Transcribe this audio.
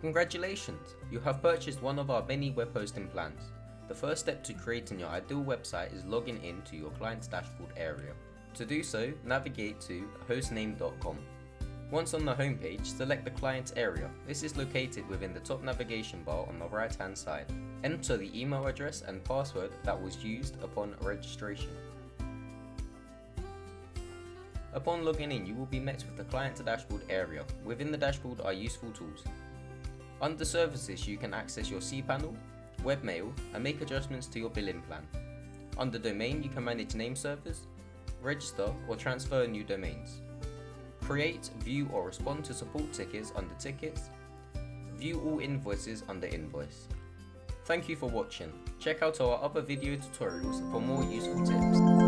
Congratulations! You have purchased one of our many web hosting plans. The first step to creating your ideal website is logging in to your client's dashboard area. To do so, navigate to hostname.com. Once on the homepage, select the client's area. This is located within the top navigation bar on the right hand side. Enter the email address and password that was used upon registration. Upon logging in, you will be met with the client's dashboard area. Within the dashboard are useful tools. Under services, you can access your cPanel, webmail, and make adjustments to your billing plan. Under domain, you can manage name servers, register or transfer new domains. Create, view or respond to support tickets under tickets. View all invoices under invoice. Thank you for watching. Check out our other video tutorials for more useful tips.